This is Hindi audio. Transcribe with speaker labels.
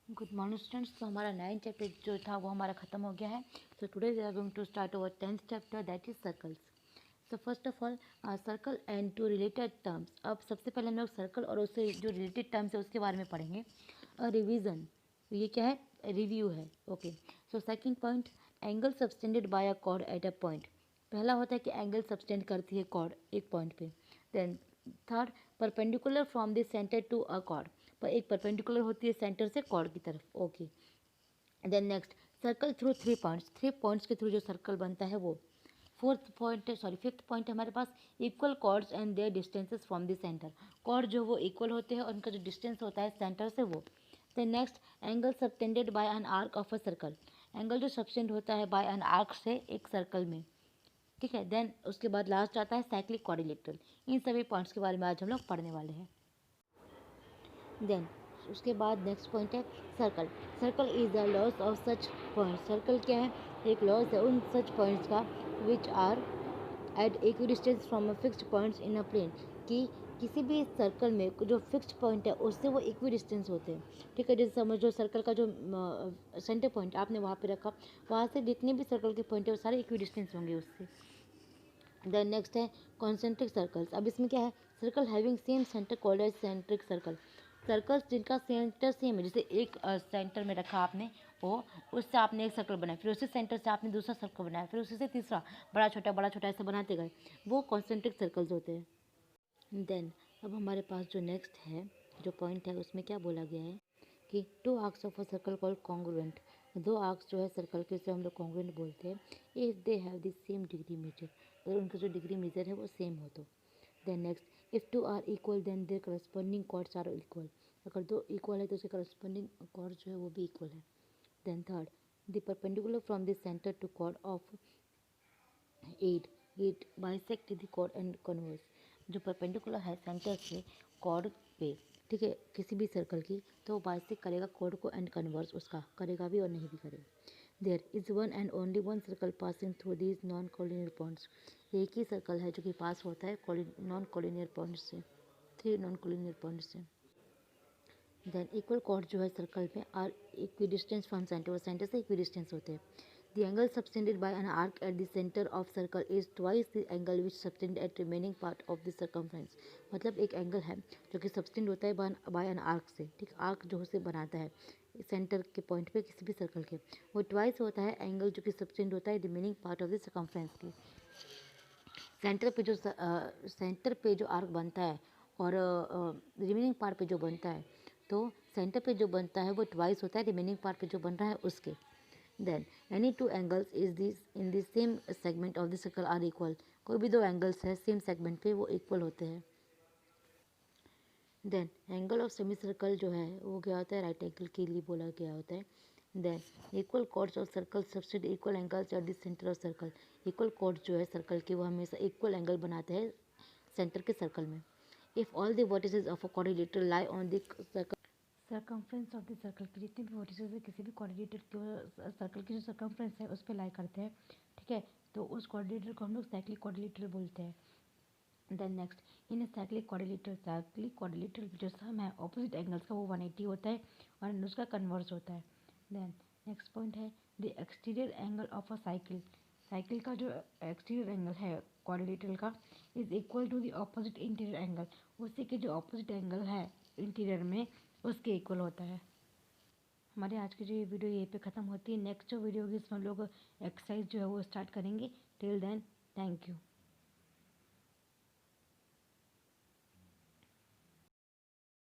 Speaker 1: Good morning students. तो हमारा 9th चैप्टर जो था वो हमारा खत्म हो गया है। So today we are going to start our 10th chapter that is circles. So first of all circle and to related terms. अब सबसे पहले हम लोग सर्कल और उससे जो रिलेटेड टर्म्स है उसके बारे में पढ़ेंगे। रिवीजन, ये क्या है? रिव्यू है। Okay, so second point, angle subtended bye a cord at a point. पहला होता है कि एंगल सबटेंड करती है कॉर्ड एक पॉइंट पे। Then third, perpendicular from the centre to a chord, पर एक परपेंडिकुलर होती है सेंटर से कॉर्ड की तरफ। Okay, then next, circle through three points के थ्रू जो सर्कल बनता है वो। फिफ्थ पॉइंट है हमारे पास, equal chords and their distances from the centre. Chord जो वो इक्वल होते हैं और उनका जो डिस्टेंस होता है सेंटर से वो। Then next, angle subtended by an arc of a circle. Angle जो सबटेंड होता है बाय एन आर्क से एक सर्कल में, ठीक है। देन उसके बाद लास्ट आता है साइक्लिक क्वाड्रिलेटरल। इन सभी पॉइंट्स के बारे में आज हम लोग पढ़ने वाले हैं। देन उसके बाद नेक्स्ट पॉइंट है circle. Circle is the locus of such point. Circle क्या है? एक लॉस है उन सच पॉइंट्स का which are at equidistance from a fixed points in a plane, कि किसी भी सर्कल में जो फिक्स्ड पॉइंट है उससे वो इक्विडिस्टेंस होते हैं, ठीक है। जैसे समझ लो सर्कल का जो सेंटर पॉइंट आपने वहाँ पे रखा, वहाँ से जितने भी सर्कल के पॉइंट है वो सारे इक्विडिस्टेंस होंगे उससे। देन नेक्स्ट है कॉन्सेंट्रिक सर्कल्स। अब इसमें क्या है? Circle having same centre called as centric circle. Circles जिनका सेंटर सेम है, जैसे एक सेंटर में रखा आपने वो, उससे आपने एक सर्कल बनाया, फिर उसी सेंटर से आपने दूसरा सर्कल बनाया, फिर उसी से तीसरा, बड़ा छोटा ऐसे बनाते गए, वो कॉन्सेंट्रिक सर्कल्स होते हैं। देन अब हमारे पास जो नेक्स्ट है जो पॉइंट है उसमें क्या बोला गया है कि two arcs of a circle called congruent. दो आर्क्स जो है सर्कल के, से हम लोग कॉन्ग्रुएंट बोलते हैं if they have the same degree measure. अगर उनका जो डिग्री मेजर है वो सेम हो तो। Then next, if two are equal then their corresponding chords are equal. अगर दो इक्वल है तो उसके करस्पॉन्डिंग कॉर्ड जो है वो भी इक्वल है। Then third, the perpendicular from the centre to chord of at at bisect the chord and converse. जो परपेंडिकुलर है सेंटर से कॉर्ड पे, ठीक है, किसी भी सर्कल की, तो वो बाइसेक्ट करेगा कॉर्ड को एंड कन्वर्स उसका करेगा भी और नहीं भी करेगा। There is one and only one circle passing through these non collinear points. एक ही सर्कल है जो कि पास होता है नॉन कोलिनियर पॉइंट से, थ्री नॉन कोलिनियर पॉइंट से। देन इक्वल कॉर्ड जो है सर्कल में आर इक्विडिस्टेंस फ्रॉम सेंटर, और सेंटर से इक्विडिस्टेंस होते हैं। The angle subtended by an arc at the centre of circle is twice the angle which subtend eight remaining part of the circumference. मतलब एक एंगल है जो कि सबटेंड होता है बाय एन आर्क से, ठीक, आर्क जो उसे बनाता है सेंटर के पॉइंट पे किसी भी सर्कल के, वो ट्वाइस होता है एंगल जो कि सबटेंड होता है remaining part of the circumference की। सेंटर पे जो आर्क बनता है और रिमेनिंग पार्ट पे जो बनता है, तो सेंटर पे जो बनता है वो ट्वाइस होता है रिमेनिंग पार्ट पे जो बन रहा है उसके। Then any two angles is this in the same segment of the circle are equal. कोई भी दो एंगल्स है सेम सेगमेंट पे वो इक्वल होते हैं। Then angle of semi circle जो है वो क्या होता है? राइट एंगल के लिए बोला गया होता है। Then equal chords of circle subtend equal angles at the centre of circle. Equal chords जो है सर्कल के वो हमेशा इक्वल एंगल बनाते हैं सेंटर के सर्कल में। If all the vertices of a quadrilateral lie on the circumference of the circle, की जितने भी वर्टिसेस है किसी भी क्वाड्रिलेटर के सर्कल की जो सर्कमफ्रेंस है उस पर लाई करते हैं, ठीक है, तो उस क्वाड्रिलेटर को हम लोग साइक्लिक क्वाड्रिलेटर बोलते हैं। Then next, in cyclic quadrilateral जो सम है ऑपोजिट एंगल्स का वो 180 होता है और उसका कन्वर्स होता है। देन नेक्स्ट पॉइंट है the exterior angle of a cycle. Cycle का जो एक्सटीरियर एंगल है क्वाड्रिलेटरल का is equal to the opposite interior angle. उसी के जो ऑपोजिट एंगल है इंटीरियर में उसके इक्वल होता है। हमारे आज की जो ये वीडियो यहीं पे ख़त्म होती है। नेक्स्ट जो वीडियो होगी इसमें हम लोग एक्सरसाइज जो है वो स्टार्ट करेंगे। Till then thank you.